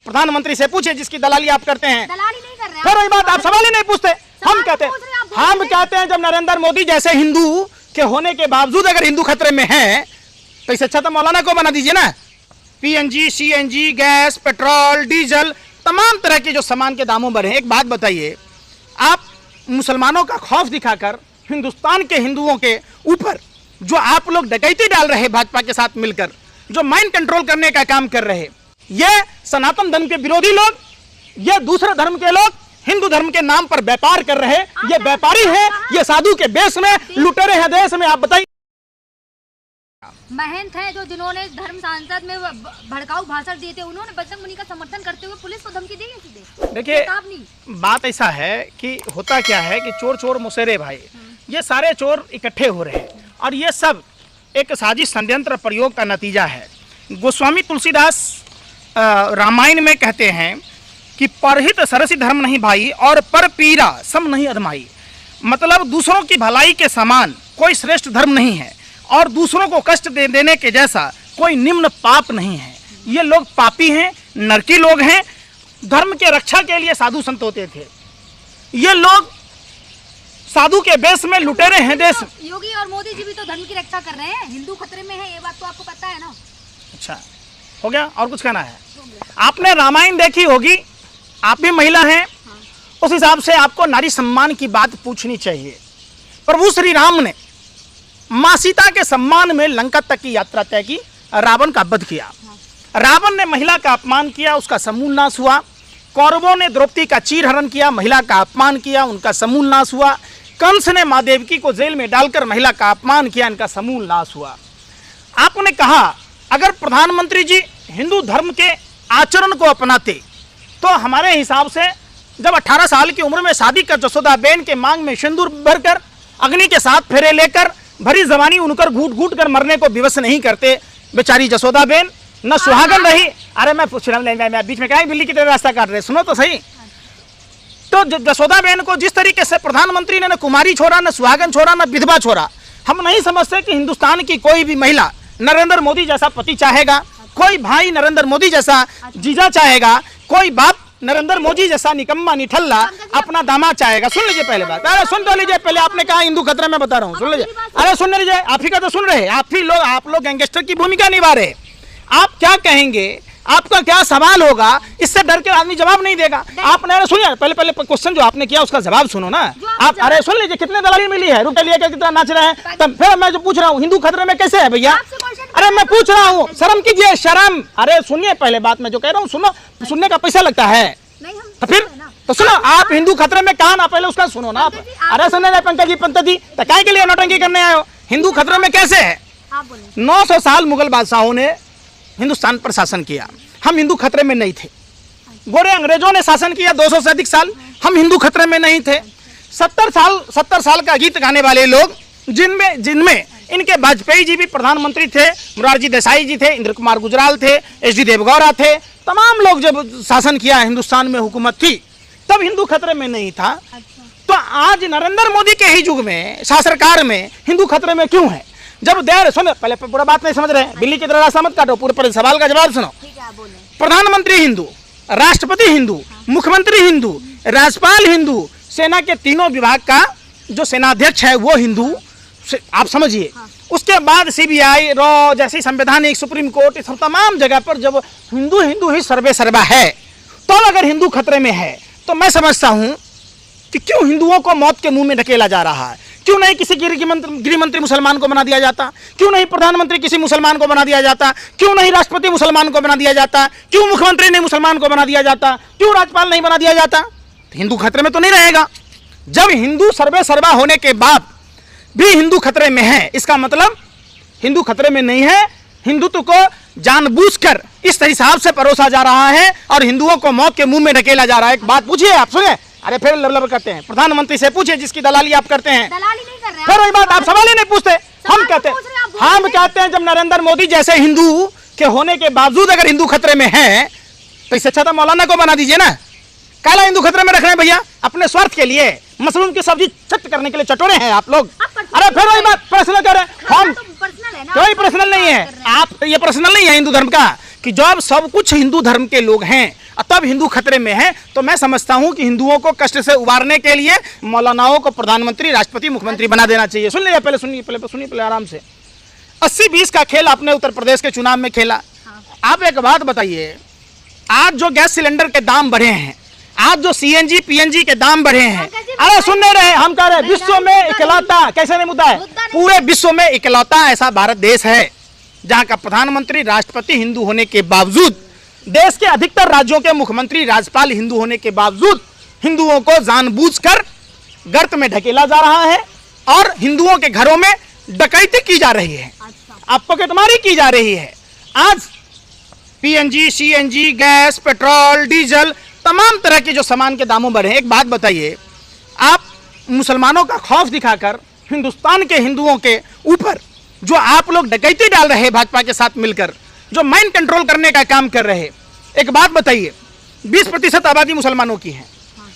प्रधानमंत्री से पूछे जिसकी दलाली आप करते हैं। दलाली नहीं कर रहे फिर वही बात, आप सवाल ही नहीं पूछते। हम कहते हैं जब नरेंद्र मोदी जैसे हिंदू के होने के बावजूद अगर हिंदू खतरे में है तो इससे अच्छा तो मौलाना को बना दीजिए ना। PNG, CNG, gas, petrol, diesel, तमाम तरह के जो सामान के दामों बढ़े। एक बात बताइए, आप मुसलमानों का खौफ दिखाकर हिंदुस्तान के हिंदुओं के ऊपर जो आप लोग डकैती डाल रहे भाजपा के साथ मिलकर, जो माइंड कंट्रोल करने का काम कर रहे, ये सनातन धर्म के विरोधी लोग, ये दूसरे धर्म के लोग हिंदू धर्म के नाम पर व्यापार कर रहे, ये व्यापारी है, ये साधु के बेस में लुटेरे हैं देश में। आप बताइए, महंत हैं जो जिन्होंने धर्म सांसद में भड़काऊ भाषण दिए थे, उन्होंने बजरंग मुनि का समर्थन करते हुए पुलिस को धमकी दी है सीधे। देखिए बात ऐसा है कि होता क्या है कि चोर चोर मुसेरे भाई, ये सारे चोर इकट्ठे हो रहे हैं और ये सब एक साजिश षड्यंत्र प्रयोग का नतीजा है। गोस्वामी तुलसीदास रामायण में कहते हैं कि परहित सरसी धर्म नहीं भाई और पर पीरा सम नहीं अधमाई। मतलब दूसरों की भलाई के समान कोई श्रेष्ठ धर्म नहीं है और दूसरों को कष्ट देने के जैसा कोई निम्न पाप नहीं है। ये लोग पापी हैं, नरकी लोग हैं। धर्म के रक्षा के लिए साधु संत होते थे, ये लोग साधु के बेस में लुटेरे हैं देश। योगी और मोदी जी भी तो धर्म की रक्षा कर रहे हैं, हिंदू खतरे में है, ये बात तो आपको पता है ना। अच्छा, हो गया और कुछ कहना है? आपने रामायण देखी होगी, आप भी महिला हैं, उस हिसाब से आपको नारी सम्मान की बात पूछनी चाहिए। प्रभु श्री राम ने मां सीता के सम्मान में लंका तक की यात्रा तय की, रावण का वध किया। रावण ने महिला का अपमान किया, उसका समूल नाश हुआ। कौरवों ने द्रौपदी का चीरहरण किया, महिला का अपमान किया, उनका समूल नाश हुआ। कंस ने मां देवकी को जेल में डालकर महिला का अपमान किया, इनका समूल नाश हुआ। आपने कहा अगर प्रधानमंत्री जी हिंदू धर्म के आचरण को अपनाते तो हमारे हिसाब से जब 18 साल की उम्र में शादी कर जसोदाबेन के मांग में सिंदूर भरकर अग्नि के साथ फेरे लेकर भरी जवानी उनकर घूट घूट कर मरने को विवश नहीं करते बेचारी जसोदाबेन, न सुहागन रही। अरे मैं पूछ रहा हूँ, मैं बीच में क्या बिल्ली की तरह रास्ता काट रहे, सुनो तो सही। तो जसोदाबेन को जिस तरीके से प्रधानमंत्री ने न कुमारी छोड़ा, न सुहागन छोड़ा, न विधवा छोड़ा, हम नहीं समझते कि हिंदुस्तान की कोई भी महिला नरेंद्र मोदी जैसा पति चाहेगा, कोई भाई नरेंद्र मोदी जैसा जीजा चाहेगा, कोई बाप नरेंद्र मोदी जैसा निकम्मा निठल्ला अपना दामाद चाहेगा। सुन लीजिए पहले बात, अरे सुन तो लीजिए पहले, आपने कहा हिंदू खतरे में, बता रहा हूँ, सुन लीजिए। अरे सुन लीजिए, आप ही का तो सुन रहे, आप लोग गैंगस्टर की भूमिका निभा रहे। आप क्या कहेंगे, आपका क्या सवाल होगा, इससे डर के आदमी जवाब नहीं देगा। आपने अरे सुनिए पहले क्वेश्चन जो आपने किया उसका जवाब सुनो ना आप। अरे सुन लीजिए, कितने दलाली मिली है, रुपए लेकर कितना नाच रहे हैं। तब फिर मैं जो पूछ रहा हूँ हिंदू खतरे में कैसे है भैया? अरे मैं पूछ रहा हूँ, शर्म कीजिए, शर्म। अरे सुनिए पहले बात मैं जो कह रहा हूँ सुनो, सुनने का पैसा लगता है तो फिर तो सुनो। आप हिंदू खतरे में कहा ना, पहले उसका सुनो ना आप। अरे सुनने जाए पंकज जी तो काय के लिए नौटंकी करने आए हो? हिंदू खतरे में कैसे है? 900 साल मुगल बादशाहों ने हिंदुस्तान पर शासन किया, हम हिंदू खतरे में नहीं थे। गोरे अंग्रेजों ने शासन किया 200 से अधिक साल, हम हिंदू खतरे में नहीं थे। 70 साल का गीत गाने वाले लोग, जिनमें इनके वाजपेयी जी भी प्रधानमंत्री थे, मोरारजी देसाई जी थे, इंद्र कुमार गुजराल थे, एच डी देवगौड़ा थे, तमाम लोग जब शासन किया हिंदुस्तान में हुकूमत थी तब हिंदू खतरे में नहीं था। तो आज नरेंद्र मोदी के ही युग में शासनकार में हिंदू खतरे में क्यों है? जब देर सुनो, पहले पूरा बात नहीं समझ रहे हैं, बिल्ली की तरह रास्ता मत काटो, पूरे सवाल का जवाब सुनो। प्रधानमंत्री हिंदू, राष्ट्रपति हिंदू, मुख्यमंत्री हिंदू, राज्यपाल हिंदू, सेना के तीनों विभाग का जो सेनाध्यक्ष है वो हिंदू, आप समझिए। उसके बाद सीबीआई, रॉ जैसी संवैधानिक, सुप्रीम कोर्ट, सब तमाम जगह पर जब हिंदू ही सर्वे सर्वा है, तो अगर हिंदू खतरे में है तो मैं समझता हूं कि क्यों हिंदुओं को मौत के मुंह में ढकेला जा रहा है? क्यों नहीं किसी गृह मंत्री मुसलमान को बना दिया जाता? क्यों नहीं प्रधानमंत्री किसी मुसलमान को बना दिया जाता? क्यों नहीं राष्ट्रपति मुसलमान को बना दिया जाता? क्यों मुख्यमंत्री नहीं मुसलमान को बना दिया जाता? क्यों राज्यपाल नहीं बना दिया जाता? तो हिंदू खतरे में तो नहीं रहेगा। जब हिंदू सर्वे सर्वा होने के बाद भी हिंदू खतरे में है, इसका मतलब हिंदू खतरे में नहीं है। हिंदुत्व को जानबूझकर इस हिसाब से परोसा जा रहा है और हिंदुओं को मौत के मुंह में ढकेला जा रहा है। एक बात पूछिए, आप सुने, अरे फिर लब करते हैं, प्रधानमंत्री से पूछे जिसकी दलाली आप करते हैं। दलाली नहीं कर रहे, फिर वही बात, आप सवाल ही नहीं पूछते। हम कहते हैं जब नरेंद्र मोदी जैसे हिंदू के होने के बावजूद अगर हिंदू खतरे में है तो इससे अच्छा तो मौलाना को बना दीजिए ना। काला हिंदू खतरे में रख रहे हैं भैया अपने स्वार्थ के लिए, मशरूम की सब्जी चट करने के लिए चटोरे हैं आप लोग। अरे फिर वही बात, पर्सनल कर रहे हैं हम, कोई पर्सनल नहीं है। आप ये पर्सनल नहीं है हिंदू धर्म का कि जब सब कुछ हिंदू धर्म के लोग हैं और तब हिंदू खतरे में है। तो मैं समझता हूं कि हिंदुओं को कष्ट से उबारने के लिए मौलानाओं को प्रधानमंत्री, राष्ट्रपति, मुख्यमंत्री बना देना चाहिए। सुन लीजिए, पहले सुनिए आराम से। 80-20 का खेल आपने उत्तर प्रदेश के चुनाव में खेला। आप एक बात बताइए, आज जो गैस सिलेंडर के दाम बढ़े हैं, आज जो सीएनजी पीएनजी के दाम बढ़े हैं, अरे सुन नहीं रहे, हम कह रहे हैं विश्व में इकलौता, कैसे नहीं मुद्दा है, पूरे विश्व में इकलौता ऐसा भारत देश है जहां का प्रधानमंत्री, राष्ट्रपति हिंदू होने के बावजूद, देश के अधिकतर राज्यों के मुख्यमंत्री, राज्यपाल हिंदू होने के बावजूद हिंदुओं को जानबूझकर गर्त में ढकेला जा रहा है और हिंदुओं के घरों में डकैती की जा रही है, पॉकेटमारी की जा रही है। आज PNG, CNG, gas, petrol, diesel, तमाम तरह के जो सामान के दामों बढ़े हैं। एक बात बताइए, आप मुसलमानों का खौफ दिखाकर हिंदुस्तान के हिंदुओं के ऊपर जो आप लोग डकैती डाल रहे हैं भाजपा के साथ मिलकर, जो माइंड कंट्रोल करने का काम कर रहे हैं, एक बात बताइए, 20% आबादी मुसलमानों की है,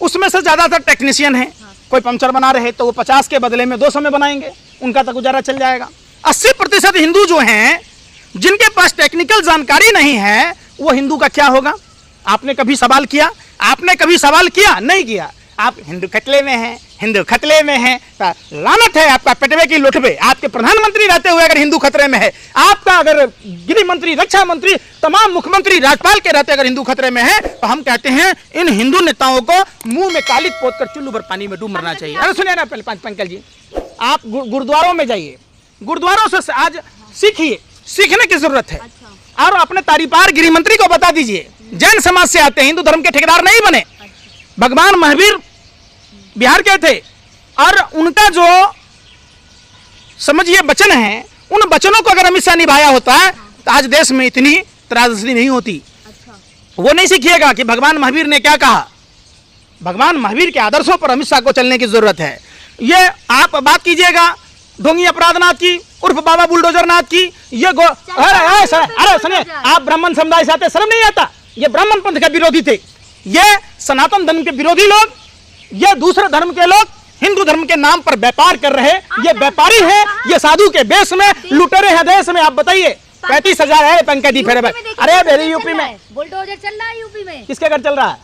उसमें से ज्यादातर टेक्नीशियन है। कोई पंचर बना रहे तो वो 50 के बदले में 200 में बनाएंगे, उनका तो गुजारा चल जाएगा। 80% हिंदू जो हैं, जिनके पास टेक्निकल जानकारी नहीं है, वो हिंदू का क्या होगा? आपने कभी सवाल किया? आपने कभी सवाल किया? नहीं किया। आप हिंदू खतले में हैं, हिंदू खतले में हैं, लानत है आपका पेटवे की लुटवे। आपके प्रधानमंत्री रहते हुए अगर हिंदू खतरे में है, आपका अगर गृह मंत्री, रक्षा मंत्री, तमाम मुख्यमंत्री, राज्यपाल के रहते अगर हिंदू खतरे में है, तो हम कहते हैं इन हिंदू नेताओं को मुंह में कालिक पोत कर चुल्लू भर पानी में डूब मरना चाहिए। अरे सुनिए ना, पहले पंकज जी, आप गुरुद्वारों में जाइए, गुरुद्वारों से आज सीखिए, सीखने की जरूरत है। और अपने तारीपार गृह मंत्री को बता दीजिए, जैन समाज से आते हैं, हिंदू धर्म के ठेकेदार नहीं बने। भगवान महावीर बिहार के थे और उनका जो समझिए वचन है, उन वचनों को अगर अमित शाह निभाया होता है तो आज देश में इतनी त्रासदी नहीं होती। वो नहीं सीखिएगा कि भगवान महावीर ने क्या कहा। भगवान महावीर के आदर्शों पर अमित शाह को चलने की जरूरत है। ये आप बात कीजिएगा ढोंगी अपराधनाथ की उर्फ बाबा बुलडोजर नाथ की, ये अरे सुनिए, आप ब्राह्मण समुदाय से आते, शर्म नहीं आता? ये ब्राह्मण पंथ के विरोधी थे, ये सनातन धर्म के विरोधी लोग, ये दूसरे धर्म के लोग हिंदू धर्म के नाम पर व्यापार कर रहे, ये व्यापारी हैं, ये साधु के बेस में लुटेरे हैं देश में। आप बताइए, 35,000 है पंकज जी। फिर अरे मेरी यूपी में बुलडोजर चल रहा है, यूपी में किसके घर चल रहा है?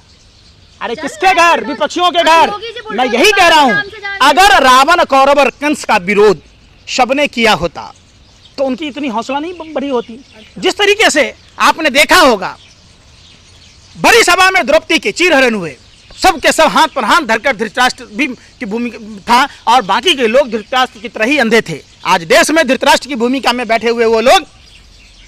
अरे किसके घर? विपक्षियों के घर। मैं यही कह रहा हूं, अगर रावण, कौरव और कंस का विरोध सबने किया होता तो उनकी इतनी हौसला नहीं बढ़ी होती। जिस तरीके से आपने देखा होगा, बड़ी सभा में द्रौपदी के चीरहरण हुए, सबके सब हाथ पर हाथ धरकर धृतराष्ट्र भी की भूमिका था और बाकी के लोग धृतराष्ट्र की तरह ही अंधे थे। आज देश में धृतराष्ट्र की भूमिका में बैठे हुए वो लोग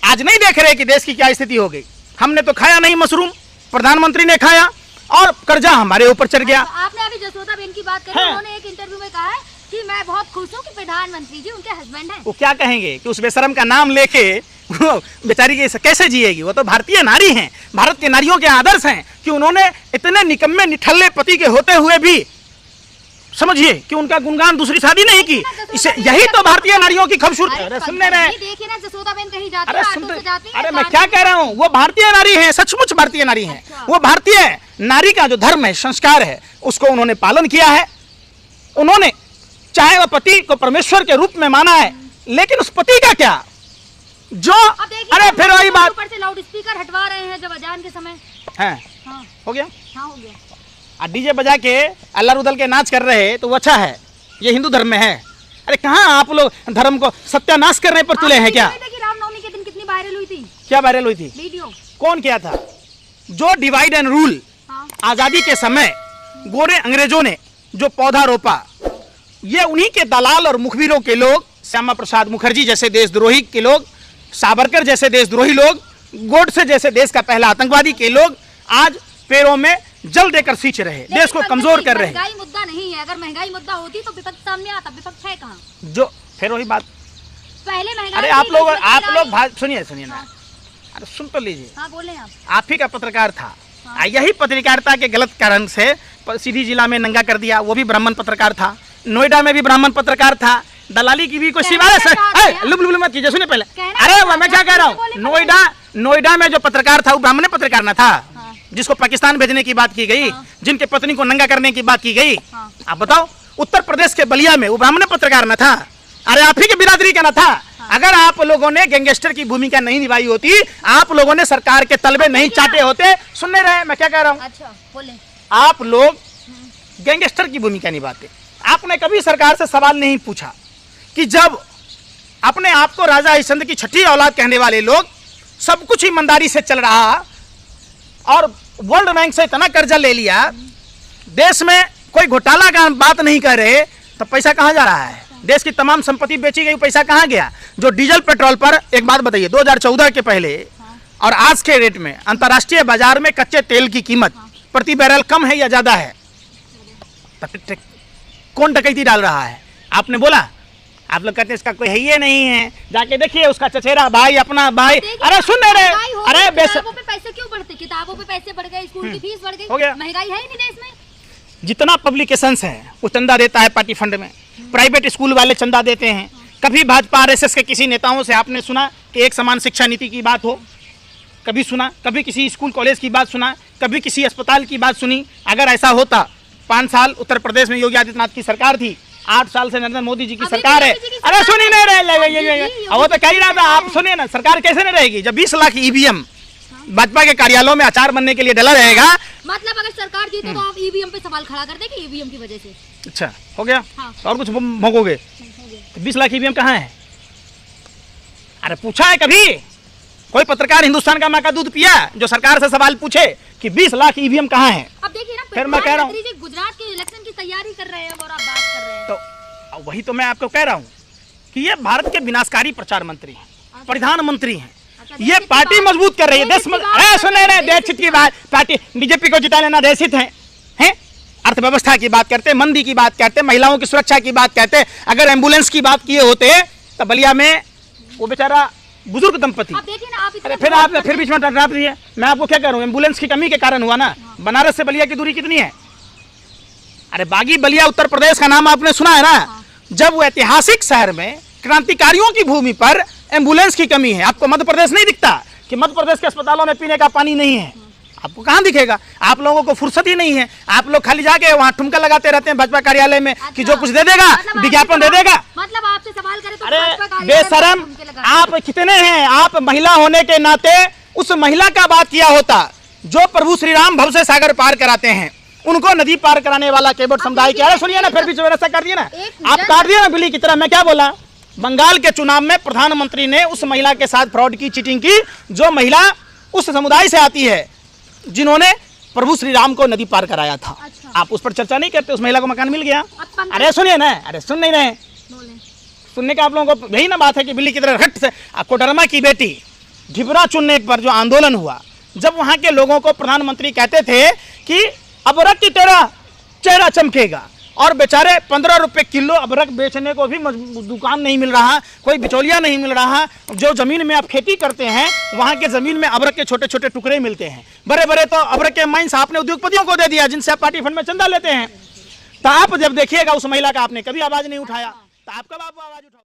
आज नहीं देख रहे कि देश की क्या स्थिति हो गई। हमने तो खाया नहीं मशरूम, प्रधानमंत्री ने खाया और कर्जा हमारे ऊपर चढ़ गया। आपने अभी जसोदाबेन की बात करी, उन्होंने एक इंटरव्यू में कहा है कि मैं बहुत खुश हूँ कि प्रधानमंत्री जी उनके हस्बैंड हैं। वो क्या कहेंगे कि उस बेशरम का नाम लेके बेचारी कैसे जिएगी? वो तो भारतीय नारी हैं, भारत के नारियों के आदर्श हैं कि उन्होंने इतने निकम्मे निठल्ले पति के होते हुए भी समझिए कि उनका गुणगान दूसरी शादी नहीं की। इसे यही तो भारतीय नारियों की खूबसूरती। अरे सुनने रहे, देखिए ना, जसोदाबेन कहीं जाती है, ऑटो से जाती है। अरे मैं क्या कह रहा हूँ, वो भारतीय नारी है, सचमुच भारतीय नारी है। वो भारतीय नारी का जो धर्म है, संस्कार है, उसको उन्होंने पालन किया है। उन्होंने चाहे वह पति को परमेश्वर के रूप में माना है, लेकिन उस पति का क्या जो, अरे फिर वही बात, ऊपर से लाउड स्पीकर हटवा रहे हैं जब अजान के समय है। हाँ। हो गया, हाँ हो गया। डीजे बजा के अल्लाह रुदल के नाच कर रहे तो वो अच्छा है, ये हिंदू धर्म में है। अरे कहाँ आप लोग धर्म को सत्यानाश करने पर तुले हैं क्या? रामनवमी के दिन कितनी वायरल हुई थी? क्या वायरल हुई थी? वीडियो। कौन किया था? जो डिवाइड एंड रूल, आजादी के समय गोरे अंग्रेजों ने जो पौधा रोपा, ये उन्हीं के दलाल और मुखबिरों के लोग, श्यामा प्रसाद मुखर्जी जैसे देशद्रोही के लोग, सावरकर जैसे देशद्रोही लोग, गोडसे जैसे देश का पहला आतंकवादी के लोग आज पैरों में जल देकर सींच रहे, देश को कमजोर कर रहे हैं। महंगाई मुद्दा नहीं है, अगर महंगाई मुद्दा होती तो विपक्ष सामने आता, विपक्ष है कहाँ? जो फिर वही बात, पहले महंगाई। अरे आप लोग सुनिए ना, अरे सुन तो लीजिए। हाँ बोले आप ही का पत्रकार था। यही पत्रकारिता के गलत कारण से सीधी जिला में नंगा कर दिया, वो भी ब्राह्मण पत्रकार था। नोएडा में भी ब्राह्मण पत्रकार था। दलाली की भी कोई सीमा मत कीजिए, सुनिए पहले। अरे मैं क्या कह रहा हूँ, नोएडा में जो पत्रकार था वो ब्राह्मण पत्रकार ना था, जिसको पाकिस्तान भेजने की बात की गई, जिनके पत्नी को नंगा करने की बात की गई। आप बताओ, उत्तर प्रदेश के बलिया में वो ब्राह्मण पत्रकार न था? अरे आप ही के बिरादरी का न था? अगर आप लोगों ने गैंगस्टर की भूमिका नहीं निभाई होती, आप लोगों ने सरकार के तलबे नहीं चाटे होते। सुन नहीं रहे मैं क्या कह रहा हूं? अच्छा बोले। आप लोग गैंगस्टर की भूमिका निभाते। आपने कभी सरकार से सवाल नहीं पूछा कि जब अपने आप को राजा हरिश्चंद्र की छठी औलाद कहने वाले लोग सब कुछ ईमानदारी से चल रहा और वर्ल्ड बैंक से इतना कर्जा ले लिया, देश में कोई घोटाला का बात नहीं कर रहे, तो पैसा कहाँ जा रहा है? देश की तमाम संपत्ति बेची गई, पैसा कहाँ गया? जो डीजल पेट्रोल पर, एक बात बताइए, 2014 के पहले और आज के रेट में अंतर्राष्ट्रीय बाजार में कच्चे तेल की कीमत प्रति बैरल कम है या ज्यादा है? कौन डकैती डाल रहा है? आपने बोला? आप लोग कहते हैं इसका कोई है ही नहीं है, जाके देखिए उसका चचेरा भाई, अपना भाई। अरे सुन नहीं रहे? अरे किताबों पे पैसे क्यों बढ़ते? किताबों पे पैसे बढ़ गए, स्कूल की फीस बढ़ गई, हो गया। महंगाई है ही नहीं देश में। जितना पब्लिकेशंस है वो चंदा देता है पार्टी फंड में, प्राइवेट स्कूल वाले चंदा देते हैं। कभी भाजपा आरएसएस के किसी नेताओं से आपने सुना कि एक समान शिक्षा नीति की बात हो? कभी सुना? कभी किसी स्कूल कॉलेज की बात सुना? कभी किसी अस्पताल की बात सुनी? अगर ऐसा होता, 5 साल उत्तर प्रदेश में योगी आदित्यनाथ की सरकार थी, 8 साल से नरेंद्र मोदी जी की सरकार है। अरे सुनी नहीं रहे? वो तो कह ही रहा था, आप सुनिए ना, सरकार कैसे नहीं रहेगी जब 20 लाख ईवीएम भाजपा के कार्यालयों में अचार बनने के लिए डला रहेगा। मतलब अगर सरकार जीते तो आप ईवीएम पे सवाल खड़ा कर देंगे, ईवीएम की वजह से। अच्छा हो गया। हाँ। और कुछ भोगोगे? 20 लाख ईवीएम कहाँ है? अरे पूछा है कभी कोई पत्रकार हिंदुस्तान का माँ का दूध पिया जो सरकार से सवाल पूछे कि 20 लाख ईवीएम कहाँ है? अब देखिए ना, फिर मैं कह रहा हूँ गुजरात के इलेक्शन की तैयारी कर रहे हैं और आप बात कर रहे हैं। तो वही तो मैं आपको कह रहा हूँ कि ये भारत के विनाशकारी प्रचार मंत्री हैं, प्रधानमंत्री हैं। ये पार्टी मजबूत कर रही है, देश सुने रहे, देश की बात, पार्टी बीजेपी को जिता लेना देश हित है। अर्थव्यवस्था की बात करते, मंदी की बात करते, महिलाओं की सुरक्षा की बात करते। अगर एम्बुलेंस की बात किए होते तो बलिया में वो बेचारा बुजुर्ग दंपति, अरे फिर बीच में टकरा दिए। मैं आपको क्या करूं, एम्बुलेंस की कमी के कारण हुआ ना। बनारस से बलिया की दूरी कितनी है? अरे बागी बलिया उत्तर प्रदेश का नाम आपने सुना है ना? जब वो ऐतिहासिक शहर में क्रांतिकारियों की भूमि पर एम्बुलेंस की कमी है, आपको मध्य प्रदेश नहीं दिखता कि मध्य प्रदेश के अस्पतालों में पीने का पानी नहीं है? आपको कहाँ दिखेगा? आप लोगों को फुर्सत ही नहीं है। आप लोग खाली जाके वहाँ ठुमका लगाते रहते हैं भाजपा कार्यालय में कि जो कुछ दे देगा, विज्ञापन दे देगा। मतलब आपसे सवाल करें तो अरे बेशरम, आप कितने हैं? आप महिला होने के नाते उस महिला का बात किया होता जो प्रभु श्री राम भव से सागर पार कराते हैं, उनको नदी पार कराने वाला केवट समुदाय के। अरे सुनिए ना, फिर भी व्यवस्था कर दिए ना, आप काट दिए ना बिल्ली की तरह। मैं क्या बोला? बंगाल के चुनाव में प्रधानमंत्री ने उस महिला के साथ फ्रॉड की, चीटिंग की, जो महिला उस समुदाय से आती है जिन्होंने प्रभु श्री राम को नदी पार कराया था। अच्छा। आप उस पर चर्चा नहीं करते? उस महिला को मकान मिल गया। अरे सुनिए ना, अरे सुन नहीं रहे? सुनने का आप लोगों को यही ना बात है कि बिल्ली की तरह हट से। कोडरमा की बेटी ढिबरा चुनने पर जो आंदोलन हुआ, जब वहां के लोगों को प्रधानमंत्री कहते थे कि अबरक की तरह चेहरा चमकेगा, और बेचारे 15 रुपए किलो अबरक बेचने को भी दुकान नहीं मिल रहा, कोई बिचौलिया नहीं मिल रहा। जो जमीन में आप खेती करते हैं वहां के जमीन में अबरक के छोटे छोटे टुकड़े मिलते हैं। बड़े बड़े तो अबरक के माइंस आपने उद्योगपतियों को दे दिया जिनसे आप पार्टी फंड में चंदा लेते हैं। तो आप जब देखिएगा उस महिला का, आपने कभी आवाज नहीं उठाया, तो आप कब आवाज उठाओ?